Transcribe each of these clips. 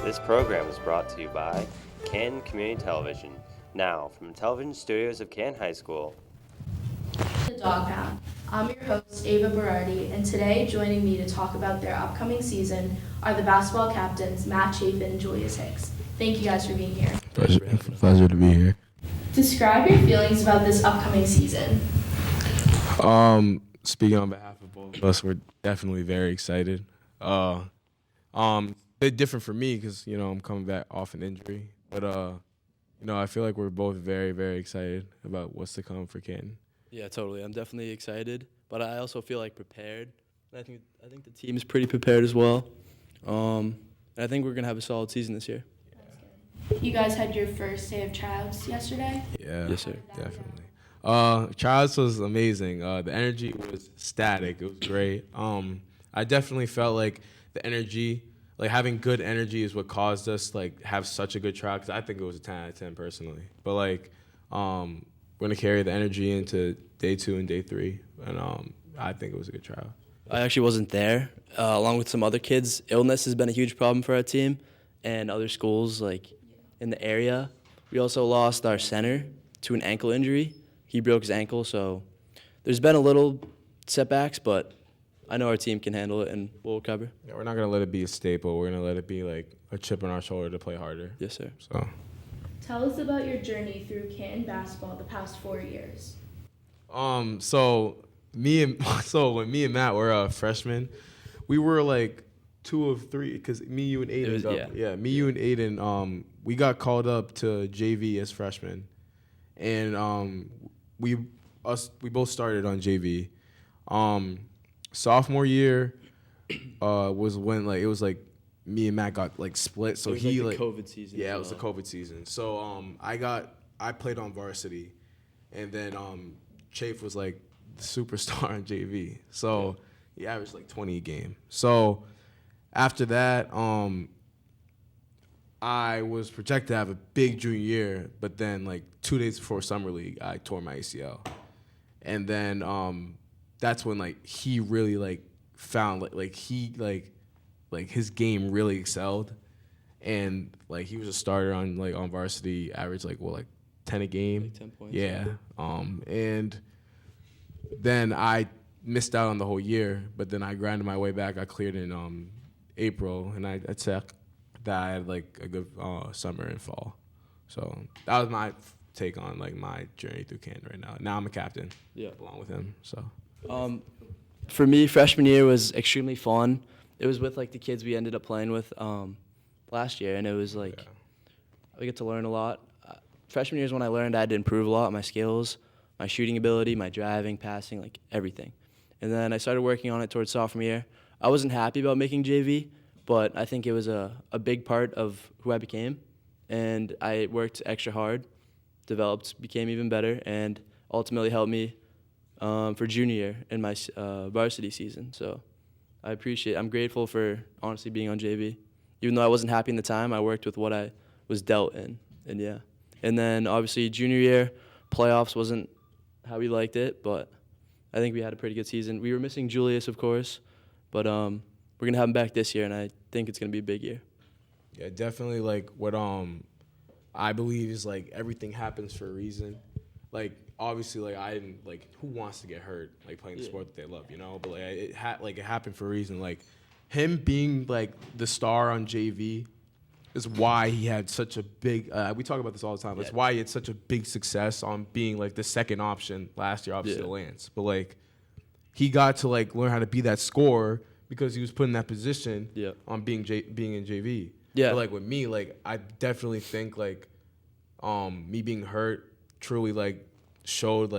This program is brought to you by Canton Community Television. Now, from the television studios of Canton High School. The Dog Pound. I'm your host, Ava Berardi, and today joining me to talk about their upcoming season are the basketball captains, Matt Chafin and Julius Hicks. Thank you guys for being here. Pleasure to be here. Describe your feelings about this upcoming season. Speaking on behalf of both of us, we're definitely very excited. A bit different for me because I'm coming back off an injury, but I feel like we're both very, very excited about what's to come for Canton. Yeah, totally. I'm definitely excited, but I also feel like prepared. I think the team is pretty prepared as well. And I think we're gonna have a solid season this year. You guys had your first day of tryouts yesterday? Yeah, Yes, sir. Definitely. Tryouts was amazing. The energy was static. It was great. I definitely felt like the energy, like having good energy, is what caused us have such a good tryout. Because I think it was a 10 out of 10 personally. But we're gonna carry the energy into day 2 and day 3, and I think it was a good tryout. I actually wasn't there. Along with some other kids, illness has been a huge problem for our team and other schools in the area. We also lost our center to an ankle injury. He broke his ankle, so there's been a little setbacks, but I know our team can handle it and we'll recover. Yeah, we're not gonna let it be a staple. We're gonna let it be like a chip on our shoulder to play harder. Yes, sir. So. Tell us about your journey through Canton basketball the past 4 years. So when me and Matt were freshmen, we were like 2 of 3 because me, you, and Aiden. You and Aiden. We got called up to JV as freshmen, and we both started on JV. Sophomore year was when it was me and Matt got split. So it was he the COVID season. Yeah, it was the COVID season. So I played on varsity, and then Chafe was the superstar on JV. So he averaged 20 a game. So after that, I was projected to have a big junior year, but then 2 days before summer league, I tore my ACL, and then that's when he really found his game really excelled, and he was a starter on varsity, averaged 10 a game. 10 points. Yeah. And then I missed out on the whole year, but then I grinded my way back. I cleared in April, and I checked that I had a good summer and fall. So that was my take on my journey through Canton right now. Now I'm a captain. Yeah. Along with him. So. For me, freshman year was extremely fun. It was with the kids we ended up playing with last year, and it was we get to learn a lot. Freshman year is when I learned I had to improve a lot, my skills, my shooting ability, my driving, passing, everything. And then I started working on it towards sophomore year. I wasn't happy about making JV, but I think it was a big part of who I became. And I worked extra hard, developed, became even better, and ultimately helped me for junior year in my varsity season. So I'm grateful for honestly being on JV. Even though I wasn't happy in the time, I worked with what I was dealt in, and yeah. And then obviously junior year, playoffs wasn't how we liked it, but I think we had a pretty good season. We were missing Julius, of course, but we're gonna have him back this year, and I think it's gonna be a big year. Yeah, definitely. What I believe is everything happens for a reason. Obviously, I didn't who wants to get hurt playing the sport that they love, But it happened for a reason. Him being the star on JV is why he had such a big. We talk about this all the time. It's why he had such a big success on being the second option last year, obviously to Lance. But he got to learn how to be that scorer because he was put in that position on being in JV. Yeah. But with me, I definitely think me being hurt truly showed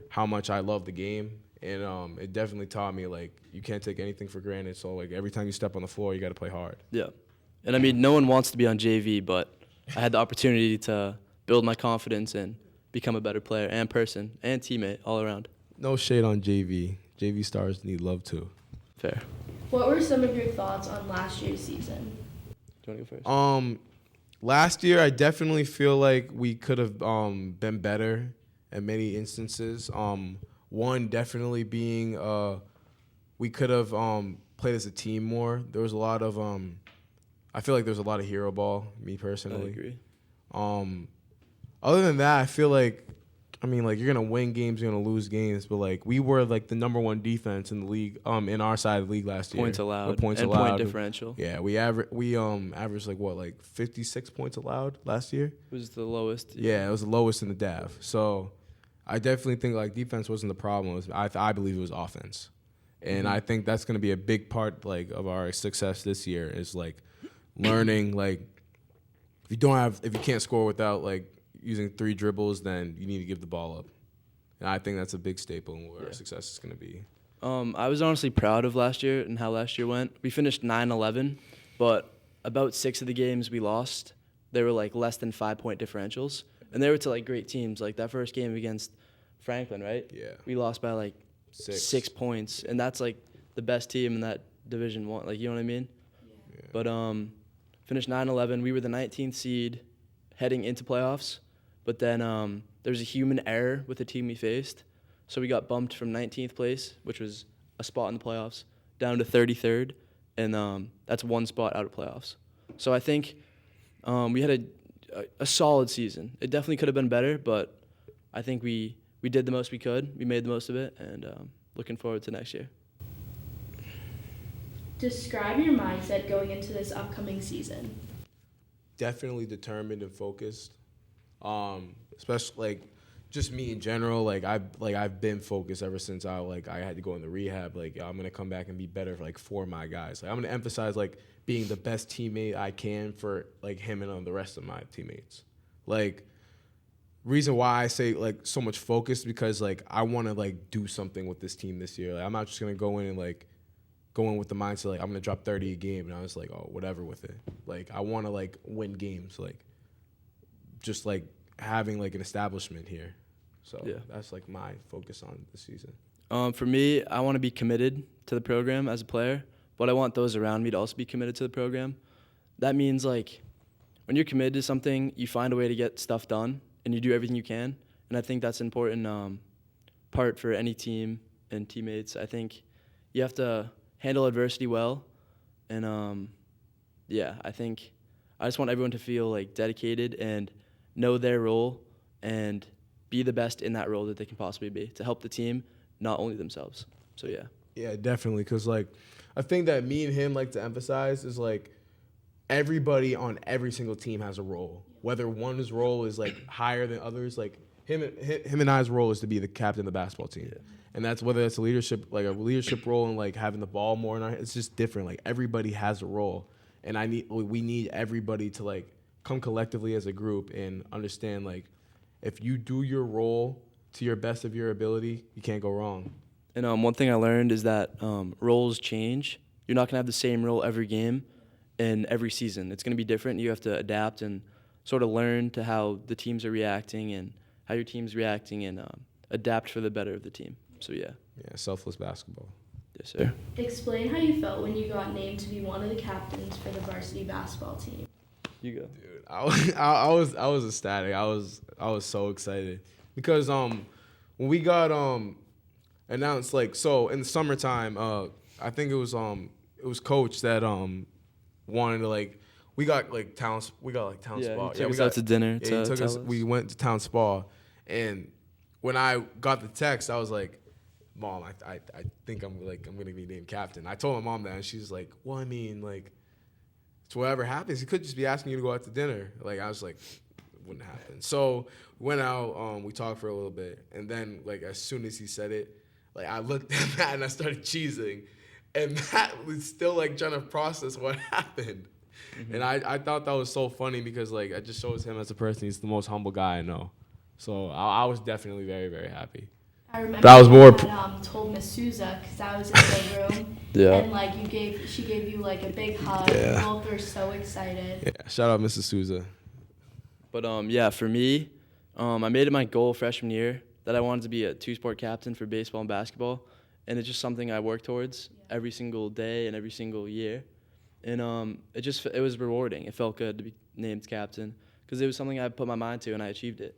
how much I love the game, and it definitely taught me you can't take anything for granted. So every time you step on the floor, you got to play hard. Yeah, and I mean no one wants to be on JV, but I had the opportunity to build my confidence and become a better player and person and teammate all around. No shade on JV. JV stars need love too. Fair. What were some of your thoughts on last year's season? Do you want to go first? Last year, I definitely feel we could have been better in many instances. One definitely being we could have played as a team more. There was a lot of I feel like there's a lot of hero ball, me I personally. agree. Other than that, I feel like, I mean, like, you're gonna win games, you're gonna lose games, but like we were like the #1 defense in the league, in our side of the league last year. Points allowed. With points and allowed. point differential. Yeah, we averaged like what, like 56 points allowed last year. It was the lowest. Yeah, it was the lowest in the DAV. So I definitely think like defense wasn't the problem. I believe it was offense, and I think that's gonna be a big part like of our success this year is like learning like if you can't score without like using 3 dribbles, then you need to give the ball up. And I think that's a big staple in where our success is going to be. I was honestly proud of last year and how last year went. We finished 9-11, but about 6 of the games we lost, they were like less than 5-point differentials. And they were to like great teams. Like that first game against Franklin, right? Yeah. We lost by like 6 points. And that's like the best team in that Division 1. Like, you know what I mean? Yeah. But finished 9-11. We were the 19th seed heading into playoffs. But then there was a human error with the team we faced. So we got bumped from 19th place, which was a spot in the playoffs, down to 33rd. And that's 1 spot out of playoffs. So I think we had a solid season. It definitely could have been better, but I think we did the most we could. We made the most of it, and looking forward to next year. Describe your mindset going into this upcoming season. Definitely determined and focused. Especially like just me in general. I've been focused ever since I had to go into rehab. Like I'm gonna come back and be better for my guys. Like I'm gonna emphasize like being the best teammate I can for like him and the rest of my teammates. Like reason why I say like so much focus because like I want to like do something with this team this year. Like, I'm not just gonna go in and like go in with the mindset like I'm gonna drop 30 a game and I was like, oh, whatever with it. Like I want to like win games. Like just like having like an establishment here. So that's like my focus on the season. For me, I want to be committed to the program as a player, but I want those around me to also be committed to the program. That means like when you're committed to something, you find a way to get stuff done and you do everything you can. And I think that's an important part for any team and teammates. I think you have to handle adversity well. And I think I just want everyone to feel like dedicated and know their role and be the best in that role that they can possibly be to help the team, not only themselves. So, yeah. Yeah, definitely. Because, like, a thing that me and him like to emphasize is, like, everybody on every single team has a role. Whether one's role is, like, higher than others, like, him and I's role is to be the captain of the basketball team. Yeah. And that's whether it's a leadership role and, like, having the ball more in our hands. It's just different. Like, everybody has a role. And we need everybody to, like, come collectively as a group and understand, like, if you do your role to your best of your ability, you can't go wrong. And one thing I learned is that roles change. You're not going to have the same role every game and every season. It's going to be different. You have to adapt and sort of learn to how the teams are reacting and how your team's reacting and adapt for the better of the team. So, yeah. Yeah, selfless basketball. Yes, sir. Explain how you felt when you got named to be one of the captains for the varsity basketball team. You go. Dude, I was ecstatic. I was so excited because when we got announced, like, so in the summertime, I think it was coach that wanted to, like, we got town spa. Yeah, he took us out to dinner. Yeah, he took us. We went to town spa, and when I got the text, I was like, Mom, I think I'm gonna be named captain. I told my mom that, and she's like, well, I mean, like, so whatever happens, he could just be asking you to go out to dinner. Like, I was like, it wouldn't happen. So we went out, we talked for a little bit, and then, like, as soon as he said it, like, I looked at Matt and I started cheesing, and Matt was still, like, trying to process what happened. Mm-hmm. And I thought that was so funny because, like, it just shows him as a person. He's the most humble guy I know. So I was definitely very, very happy. I remember that was more told Miss Souza because I was in the room. Yeah. And like she gave you like a big hug. Yeah. Both were so excited. Yeah. Shout out Mrs. Souza. But for me, I made it my goal freshman year that I wanted to be a 2-sport captain for baseball and basketball, and it's just something I work towards every single day and every single year. And it was rewarding. It felt good to be named captain because it was something I put my mind to and I achieved it.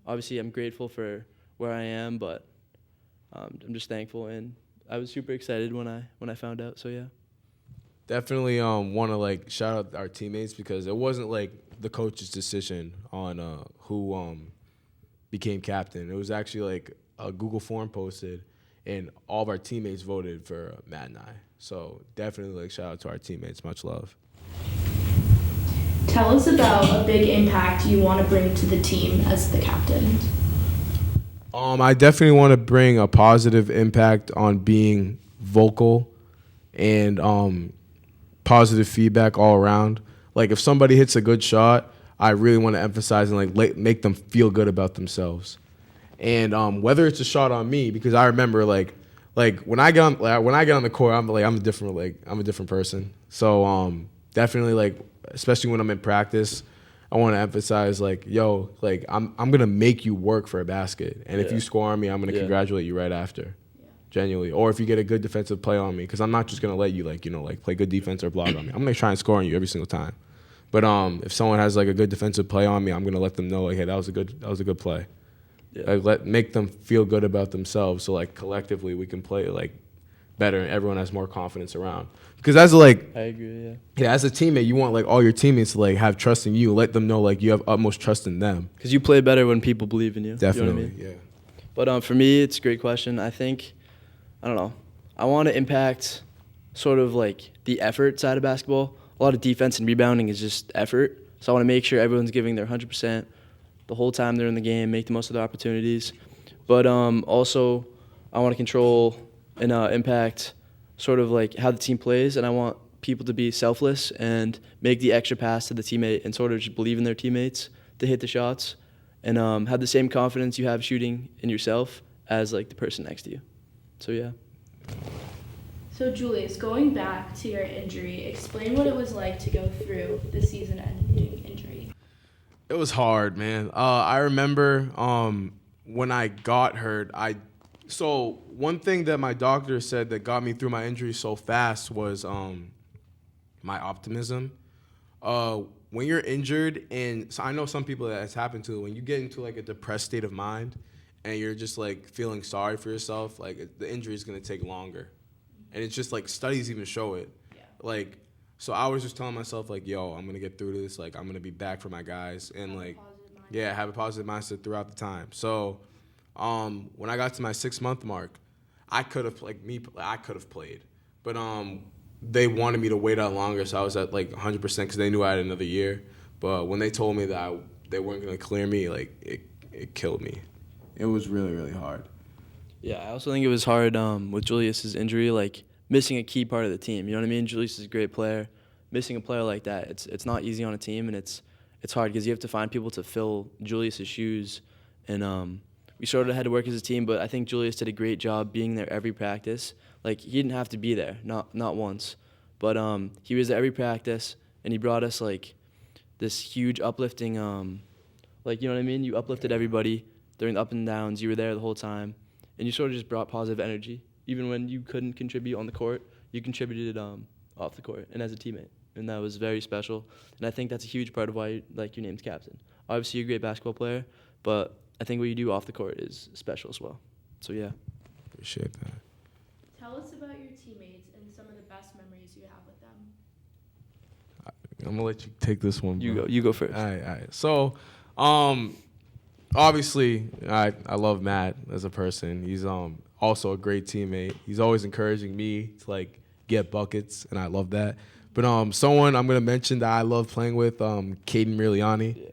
Obviously, I'm grateful for where I am, but I'm just thankful, and I was super excited when I found out. So yeah. Definitely want to like shout out our teammates because it wasn't like the coach's decision on who became captain. It was actually like a Google form posted, and all of our teammates voted for Matt and I. So definitely like shout out to our teammates. Much love. Tell us about a big impact you want to bring to the team as the captain. I definitely want to bring a positive impact on being vocal and positive feedback all around. Like if somebody hits a good shot, I really want to emphasize and like make them feel good about themselves. And whether it's a shot on me, because I remember like when I get on the court, I'm a different person. So definitely like especially when I'm in practice, I want to emphasize like, yo, like I'm gonna make you work for a basket, and if you score on me, I'm gonna congratulate you right after, genuinely. Or if you get a good defensive play on me, because I'm not just gonna let you like play good defense or block on me. I'm gonna try and score on you every single time. But if someone has like a good defensive play on me, I'm gonna let them know like, hey, that was a good play. Yeah. Like make them feel good about themselves, so like collectively we can play like better and everyone has more confidence around. Because as like I agree, yeah, as a teammate, you want like all your teammates to like have trust in you. Let them know like you have utmost trust in them. Because you play better when people believe in you. Definitely, you know what I mean? yeah. But for me, it's a great question. I think, I don't know, I want to impact sort of like the effort side of basketball. A lot of defense and rebounding is just effort. So I want to make sure everyone's giving their 100% the whole time they're in the game, make the most of their opportunities. But also, I want to control and impact sort of like how the team plays, and I want people to be selfless and make the extra pass to the teammate and sort of just believe in their teammates to hit the shots and have the same confidence you have shooting in yourself as like the person next to you. So yeah. So Julius, going back to your injury, explain what it was like to go through the season-ending injury. It was hard, man. I remember when I got hurt, so one thing that my doctor said that got me through my injury so fast was my optimism. When you're injured, and so I know some people that has happened to, when you get into like a depressed state of mind and you're just like feeling sorry for yourself, like the injury is gonna take longer. And it's just like studies even show it. Yeah. Like, so I was just telling myself like, yo, I'm gonna get through this. Like I'm gonna be back for my guys and like, yeah, have a positive mindset throughout the time. So when I got to my 6-month mark, I could have played, but they wanted me to wait out longer, so I was at like 100% because they knew I had another year. But when they told me that they weren't gonna clear me, like it killed me. It was really, really hard. Yeah, I also think it was hard with Julius's injury, like missing a key part of the team. You know what I mean? Julius is a great player. Missing a player like that, it's not easy on a team, and it's hard because you have to find people to fill Julius's shoes, and we sort of had to work as a team, but I think Julius did a great job being there every practice. Like, he didn't have to be there, not once. But he was there every practice, and he brought us, like, this huge uplifting, like, you know what I mean? You uplifted everybody during the up and downs. You were there the whole time, and you sort of just brought positive energy. Even when you couldn't contribute on the court, you contributed off the court and as a teammate, and that was very special. And I think that's a huge part of why, like, your name's captain. Obviously, you're a great basketball player, but I think what you do off the court is special as well. So, yeah. Appreciate that. Tell us about your teammates and some of the best memories you have with them. I'm gonna let you take this one. Bro. You go first. All right. So, obviously, I love Matt as a person. He's also a great teammate. He's always encouraging me to like get buckets, and I love that. But someone I'm gonna mention that I love playing with, Caden Mirigliani. Yeah.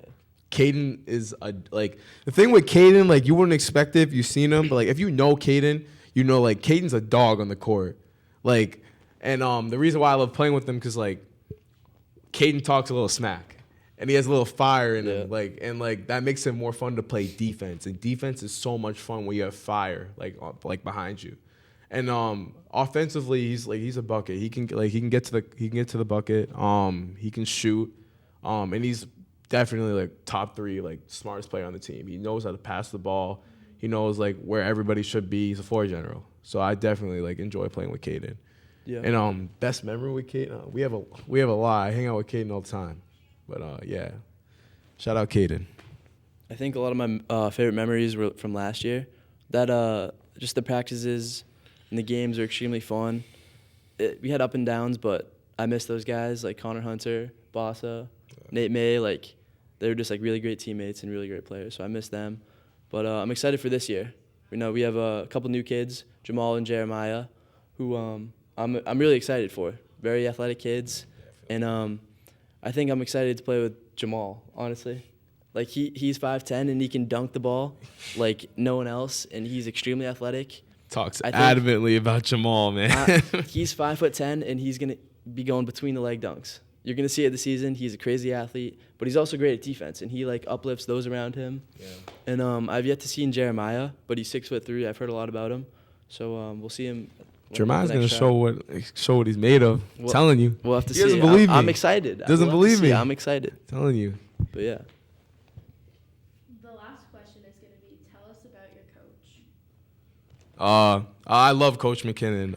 Caden is the thing with Caden, like you wouldn't expect it if you've seen him, but like if you know Caden, you know like Caden's a dog on the court. Like, and the reason why I love playing with him because like Caden talks a little smack, and he has a little fire in him, like that makes it more fun to play defense. And defense is so much fun when you have fire like behind you. And offensively, he's a bucket. He can get to the bucket. He can shoot. And he's definitely like top 3 like smartest player on the team. He knows how to pass the ball. He knows like where everybody should be. He's a floor general. So I definitely like enjoy playing with Caden. Yeah. And best memory with Caden, we have a lot. I hang out with Caden all the time. But yeah, shout out Caden. I think a lot of my favorite memories were from last year. That just the practices and the games are extremely fun. We had up and downs, but I miss those guys like Connor Hunter, Bossa, Nate May. Like, they were just like really great teammates and really great players. So I miss them. But I'm excited for this year. We have a couple new kids, Jamal and Jeremiah, who I'm really excited for. Very athletic kids, and I think I'm excited to play with Jamal. Honestly, like he's 5'10" and he can dunk the ball like no one else, and he's extremely athletic. Talks I think- adamantly about Jamal, man. He's 5'10" and he's gonna be going between the leg dunks. You're gonna see it this season. He's a crazy athlete, but he's also great at defense, and he like uplifts those around him. Yeah. And I've yet to see Jeremiah, but he's 6'3". I've heard a lot about him, so we'll see him. Jeremiah's gonna show what he's made of. Well, telling you. We'll have to He see. doesn't believe me. I'm excited. Doesn't believe me. I'm excited. Telling you. But yeah. The last question is going to be, tell us about your coach. I love Coach McKinnon.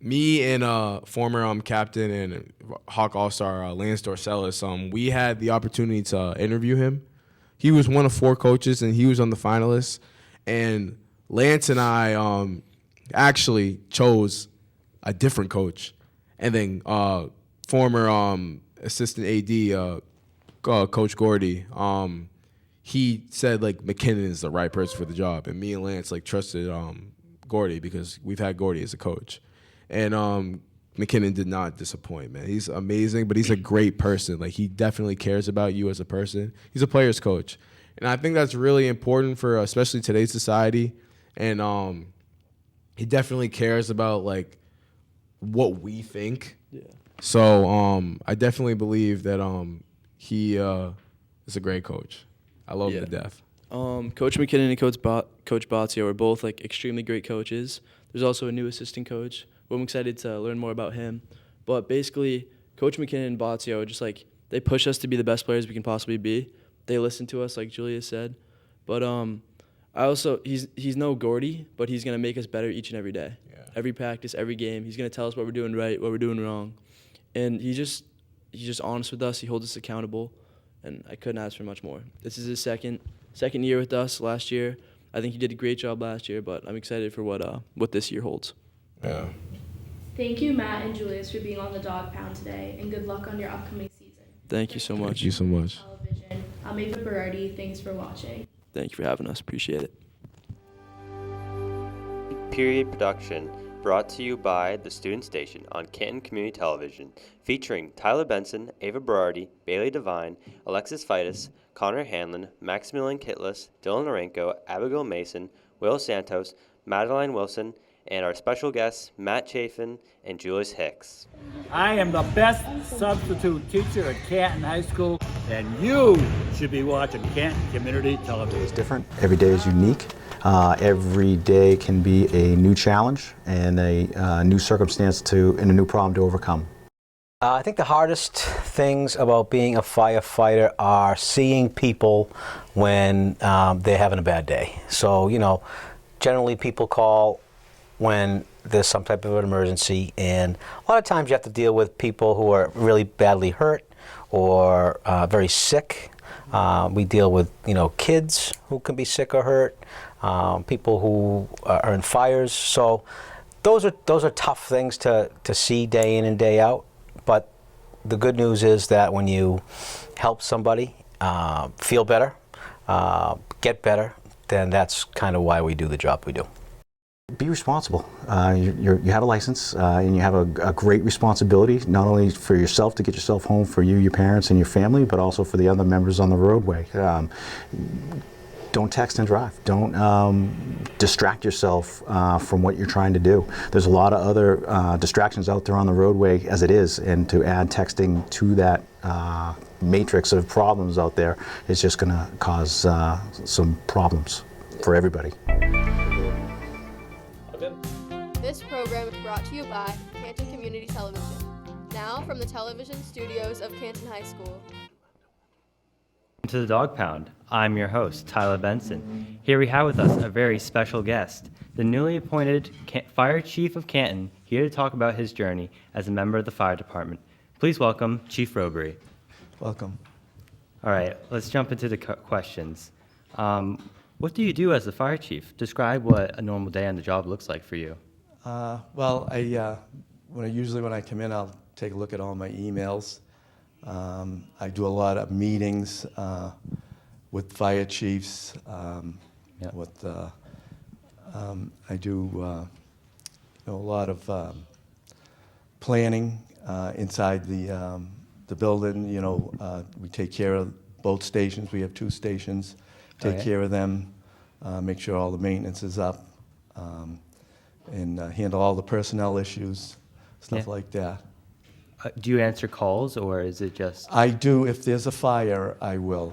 Me and former captain and Hawk All-Star Lance Dorcelis, we had the opportunity to interview him. He was one of 4 coaches, and he was on the finalists. And Lance and I actually chose a different coach. And then former assistant AD, Coach Gordy, he said like McKinnon is the right person for the job. And me and Lance like trusted Gordy because we've had Gordy as a coach. And McKinnon did not disappoint, man. He's amazing, but he's a great person. Like, he definitely cares about you as a person. He's a player's coach. And I think that's really important for especially today's society. And he definitely cares about, like, what we think. Yeah. So I definitely believe that he is a great coach. I love him to death. Coach McKinnon and Coach Bozzio are both, like, extremely great coaches. There's also a new assistant coach. I'm excited to learn more about him. But basically, Coach McKinnon and Bozzio are just like, they push us to be the best players we can possibly be. They listen to us, like Julia said. But he's no Gordy, but he's going to make us better each and every day. Yeah. Every practice, every game. He's going to tell us what we're doing right, what we're doing wrong. And he's just honest with us. He holds us accountable. And I couldn't ask for much more. This is his second year with us last year. I think he did a great job last year, but I'm excited for what this year holds. Yeah. Thank you, Matt and Julius, for being on the Dog Pound today, and good luck on your upcoming season. Thank you so much. Thank you so much. Television. I'm Ava Berardi. Thanks for watching. Thank you for having us. Appreciate it. Period production brought to you by the Student Station on Canton Community Television, featuring Tyler Benson, Ava Berardi, Bailey Devine, Alexis Feitis, Connor Hanlon, Maximilian Kitlis, Dylan Narenko, Abigail Mason, Will Santos, Madeline Wilson, and our special guests, Matt Chafin and Julius Hicks. I am the best substitute teacher at Canton High School, and you should be watching Canton Community Television. It's different. Every day is unique. Every day can be a new challenge and a new circumstance and a new problem to overcome. I think the hardest things about being a firefighter are seeing people when they're having a bad day. So, generally people call when there's some type of an emergency, and a lot of times you have to deal with people who are really badly hurt or very sick. We deal with kids who can be sick or hurt, people who are in fires. So those are tough things to see day in and day out. But the good news is that when you help somebody feel better, get better, then that's kind of why we do the job we do. Be responsible. You have a license and you have a great responsibility, not only for yourself to get yourself home for you, your parents, and your family, but also for the other members on the roadway. Don't text and drive. Don't distract yourself from what you're trying to do. There's a lot of other distractions out there on the roadway as it is, and to add texting to that matrix of problems out there is just going to cause some problems for everybody. This program is brought to you by Canton Community Television. Now from the television studios of Canton High School. To the Dog Pound. I'm your host, Tyler Benson. Here we have with us a very special guest, the newly appointed Fire Chief of Canton, here to talk about his journey as a member of the fire department. Please welcome Chief Robery. Welcome. All right, let's jump into the questions. What do you do as the fire chief? Describe what a normal day on the job looks like for you. Well, I usually when I come in, I'll take a look at all my emails. I do a lot of meetings with fire chiefs. I do a lot of planning inside the building. We take care of both stations. We have 2 stations. Take Okay. care of them, make sure all the maintenance is up, and handle all the personnel issues, stuff Yeah. like that. Do you answer calls, or is it just? I do. If there's a fire, I will.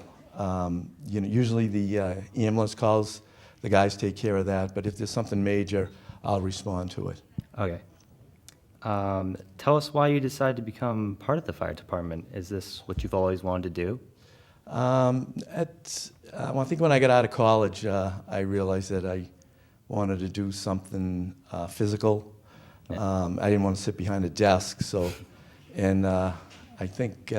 Usually the ambulance calls, the guys take care of that. But if there's something major, I'll respond to it. Okay. Tell us why you decided to become part of the fire department. Is this what you've always wanted to do? I think when I got out of college, I realized that I wanted to do something physical. I didn't want to sit behind a desk, and I think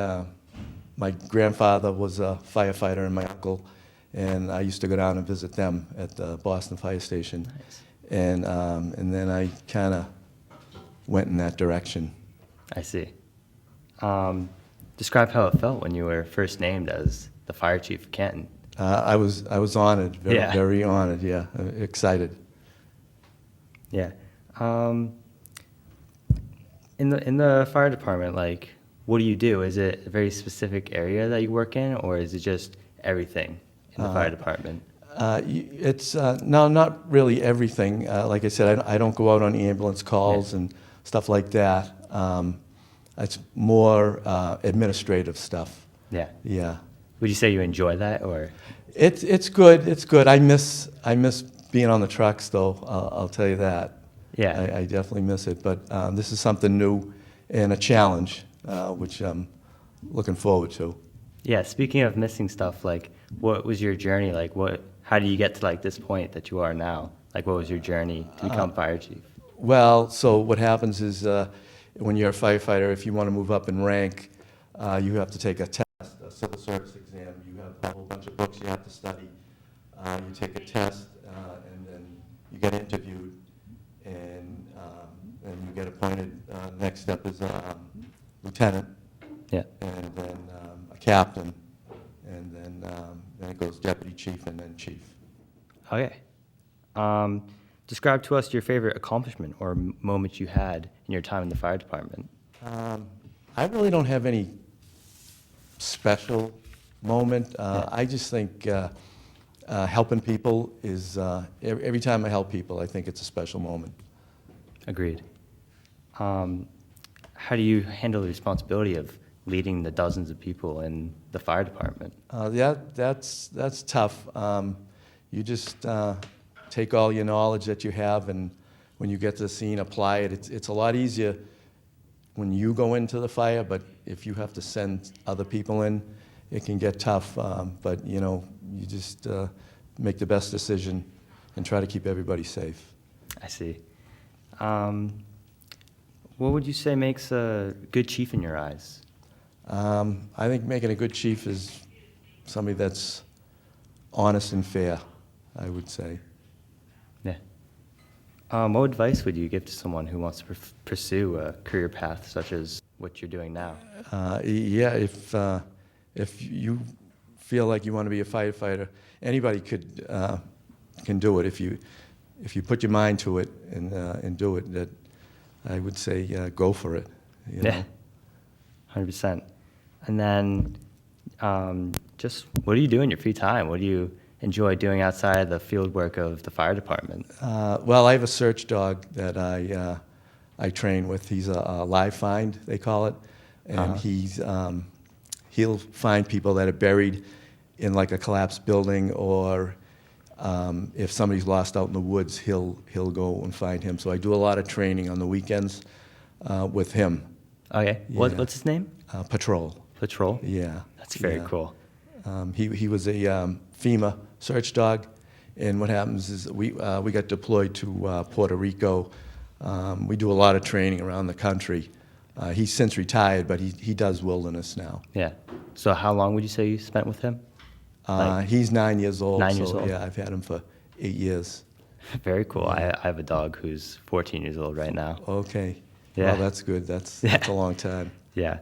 my grandfather was a firefighter and my uncle, and I used to go down and visit them at the Boston Fire Station. Nice. And then I kind of went in that direction. I see. Describe how it felt when you were first named as the fire chief of Canton. I was honored, Yeah. very honored, yeah, excited. Yeah. In the fire department, like, what do you do? Is it a very specific area that you work in, or is it just everything in the fire department? It's no, not really everything. Like I said, I don't go out on ambulance calls and stuff like that. It's more administrative stuff. Yeah. Yeah, Would you say you enjoy that, or? it's good. It's good. I miss being on the trucks, though. I'll tell you that. Yeah. I definitely miss it. But this is something new and a challenge, which I'm looking forward to. Yeah. Speaking of missing stuff, like, what was your journey? Like, how do you get to like this point that you are now? Like, what was your journey to become fire chief? Well, so what happens is when you're a firefighter, if you want to move up in rank, you have to take a test, a civil service exam. You have a whole bunch of books you have to study. You take a test, and then you get interviewed, and you get appointed. Next step is lieutenant, Yeah. and then a captain, and then it goes deputy chief, and then chief. Okay. Describe to us your favorite accomplishment or moment you had in your time in the fire department. I really don't have any special moment. I just think helping people is, every time I help people, I think it's a special moment. Agreed. How do you handle the responsibility of leading the dozens of people in the fire department? That's tough. You just take all your knowledge that you have, and when you get to the scene, apply it. It's a lot easier when you go into the fire, but if you have to send other people in, it can get tough. But you just make the best decision and try to keep everybody safe. I see. What would you say makes a good chief in your eyes? I think making a good chief is somebody that's honest and fair, I would say. Yeah. What advice would you give to someone who wants to pursue a career path such as what you're doing now? Yeah, if you feel like you want to be a firefighter, anybody can do it. If you put your mind to it and do it, that I would say go for it. Yeah, 100%. And then, just what do you do in your free time? What do you enjoy doing outside the field work of the fire department? Well, I have a search dog that I train with. He's a live find, they call it, and he'll find people that are buried in like a collapsed building, or if somebody's lost out in the woods, he'll go and find him. So I do a lot of training on the weekends with him. Okay. Yeah. What's his name? Patrol. Patrol? Yeah. That's very Yeah. cool. He was a FEMA search dog, and what happens is we got deployed to Puerto Rico. We do a lot of training around the country. He's since retired, but he does wilderness now. Yeah. So how long would you say you spent with him? He's 9 years old. 9 years old. Yeah, I've had him for 8 years. Very cool. I have a dog who's 14 years old right now. Okay. Yeah. Well, that's good. That's a long time. Yeah.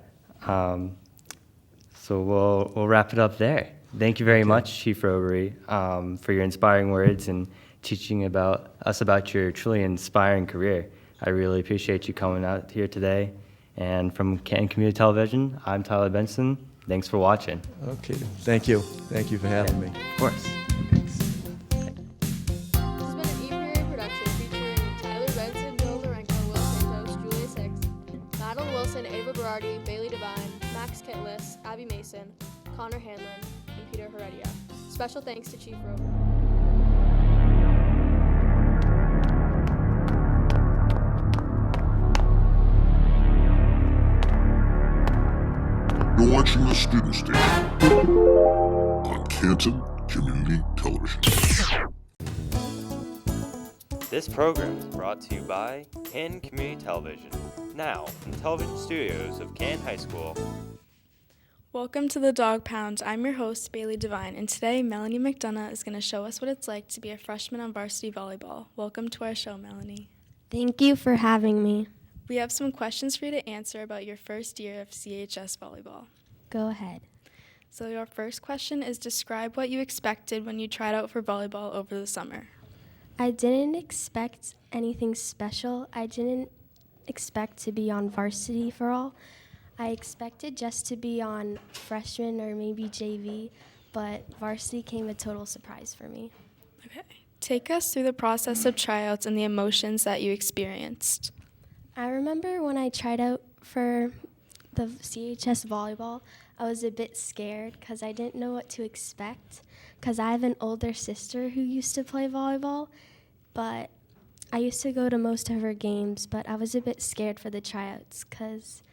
So we'll wrap it up there. Thank you very much, Chief Robery, for your inspiring words and teaching us about your truly inspiring career. I really appreciate you coming out here today. And from Canton Community Television, I'm Tyler Benson. Thanks for watching. Okay. Thank you. Thank you for having me. Of course. This has been an E-Period production featuring Tyler Benson, Joe Lorenko, Will Santos, Julius Hicks, Madeline Wilson, Ava Berardi, Bailey Devine, Max Kitlis, Abby Mason, Connor Hanlon, and Peter Heredia. Special thanks to Chief Robery. You're watching the Student Station on Canton Community Television. This program is brought to you by Canton Community Television. Now, from the television studios of Canton High School. Welcome to the Dog Pound. I'm your host, Bailey Devine, and today Melanie McDonough is going to show us what it's like to be a freshman on varsity volleyball. Welcome to our show, Melanie. Thank you for having me. We have some questions for you to answer about your first year of CHS volleyball. Go ahead. So your first question is describe what you expected when you tried out for volleyball over the summer. I didn't expect anything special. I didn't expect to be on varsity for all. I expected just to be on freshman or maybe JV, but varsity came a total surprise for me. Okay. Take us through the process of tryouts and the emotions that you experienced. I remember when I tried out for the CHS volleyball, I was a bit scared because I didn't know what to expect because I have an older sister who used to play volleyball, but I used to go to most of her games, but I was a bit scared for the tryouts because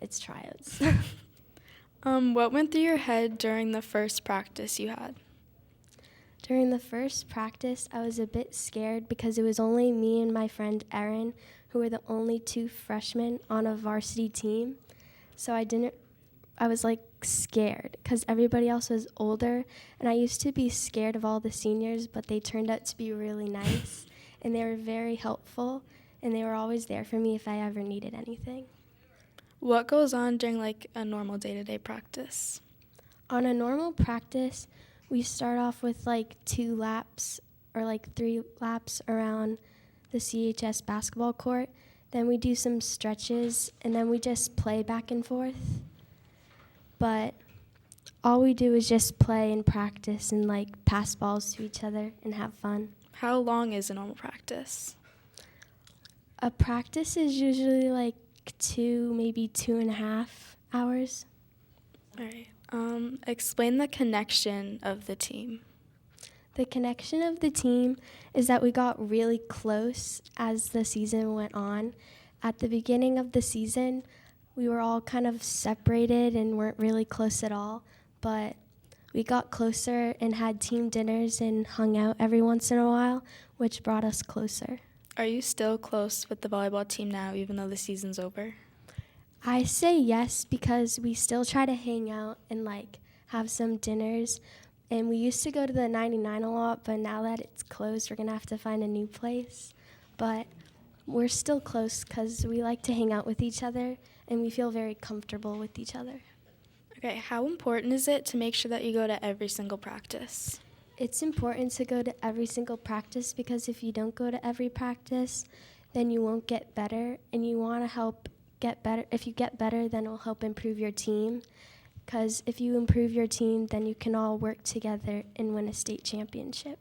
it's tryouts. What went through your head during the first practice you had? During the first practice, I was a bit scared because it was only me and my friend Erin who were the only two freshmen on a varsity team. So I was like scared because everybody else was older, and I used to be scared of all the seniors, but they turned out to be really nice, and they were very helpful, and they were always there for me if I ever needed anything. What goes on during like a normal day-to-day practice? On a normal practice, we start off with like 2 laps or like 3 laps around the CHS basketball court. Then we do some stretches, and then we just play back and forth. But all we do is just play and practice and like pass balls to each other and have fun. How long is a normal practice? A practice is usually like 2, maybe 2.5 hours. All right. Explain the connection of the team. The connection of the team is that we got really close as the season went on. At the beginning of the season, we were all kind of separated and weren't really close at all, but we got closer and had team dinners and hung out every once in a while, which brought us closer. Are you still close with the volleyball team now, even though the season's over? I say yes because we still try to hang out and like have some dinners. And we used to go to the 99 a lot, but now that it's closed, we're going to have to find a new place. But we're still close because we like to hang out with each other, and we feel very comfortable with each other. Okay, how important is it to make sure that you go to every single practice? It's important to go to every single practice because if you don't go to every practice, then you won't get better, and you want to help get better. If you get better, then it will help improve your team. Because if you improve your team, then you can all work together and win a state championship.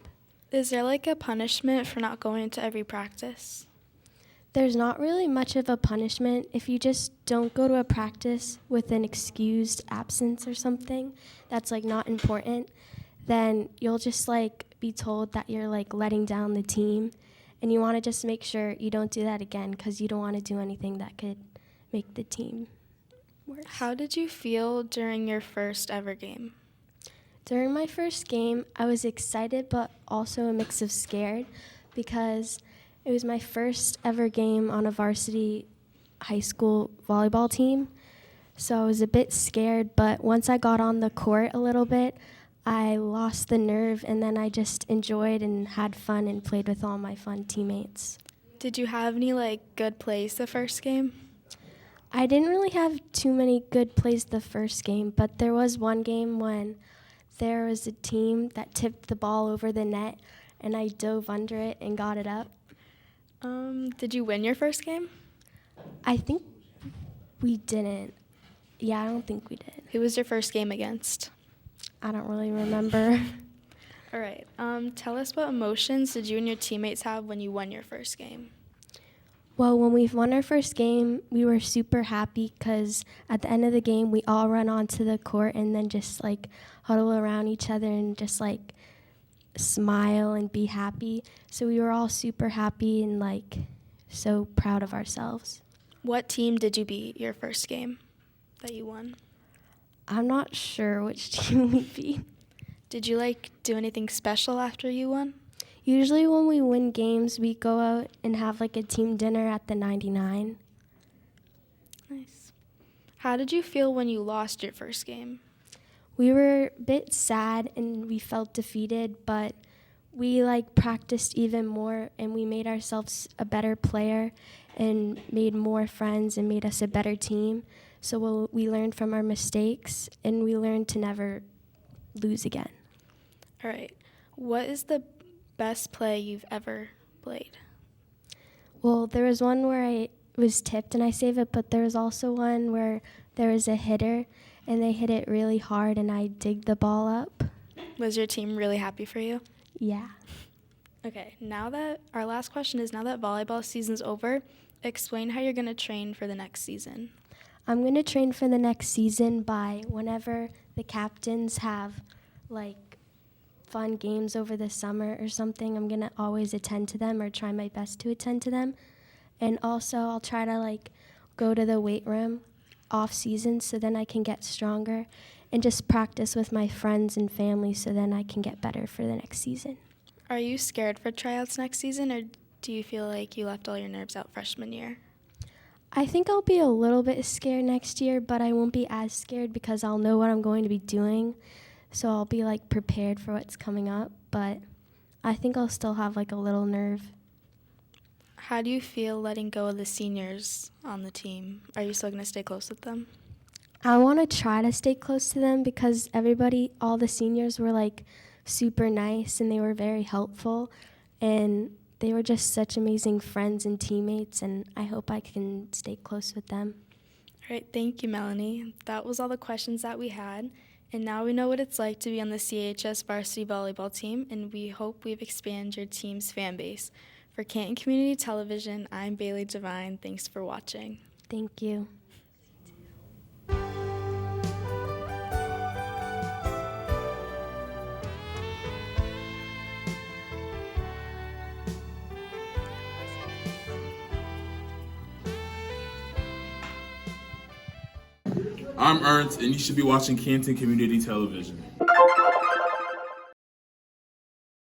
Is there like a punishment for not going to every practice? There's not really much of a punishment. If you just don't go to a practice with an excused absence or something that's like not important, then you'll just like be told that you're like letting down the team. And you want to just make sure you don't do that again because you don't want to do anything that could make the team worse. How did you feel during your first ever game? During my first game, I was excited but also a mix of scared because it was my first ever game on a varsity high school volleyball team. So I was a bit scared, but once I got on the court a little bit, I lost the nerve, and then I just enjoyed and had fun and played with all my fun teammates. Did you have any good plays the first game? I didn't really have too many good plays the first game, but there was one game when there was a team that tipped the ball over the net, and I dove under it and got it up. Did you win your first game? I think we didn't. Yeah, I don't think we did. Who was your first game against? I don't really remember. All right. Tell us what emotions did you and your teammates have when you won your first game? Well, when we won our first game, we were super happy because at the end of the game, we all run onto the court and then just huddle around each other and just smile and be happy. So we were all super happy and so proud of ourselves. What team did you beat your first game that you won? I'm not sure which team we beat. Did you do anything special after you won? Usually when we win games, we go out and have a team dinner at the 99. Nice. How did you feel when you lost your first game? We were a bit sad and we felt defeated, but we practiced even more and we made ourselves a better player and made more friends and made us a better team. So we learned from our mistakes and we learned to never lose again. All right. What is the best play you've ever played? Well, there was one where I was tipped and I saved it, but there was also one where there was a hitter and they hit it really hard and I digged the ball up. Was your team really happy for you? Yeah. Okay, now that our last question is, now that volleyball season's over, explain how you're going to train for the next season. I'm going to train for the next season by whenever the captains have fun games over the summer or something, I'm going to always attend to them or try my best to attend to them. And also I'll try to go to the weight room off season so then I can get stronger and just practice with my friends and family so then I can get better for the next season. Are you scared for tryouts next season, or do you feel like you left all your nerves out freshman year? I think I'll be a little bit scared next year, but I won't be as scared because I'll know what I'm going to be doing. So I'll be prepared for what's coming up, but I think I'll still have a little nerve. How do you feel letting go of the seniors on the team? Are you still going to stay close with them? I want to try to stay close to them because all the seniors were super nice and they were very helpful and they were just such amazing friends and teammates, and I hope I can stay close with them. All right, thank you, Melanie. That was all the questions that we had. And now we know what it's like to be on the CHS varsity volleyball team, and we hope we've expanded your team's fan base. For Canton Community Television, I'm Bailey Devine. Thanks for watching. Thank you. I'm Ernst, and you should be watching Canton Community Television.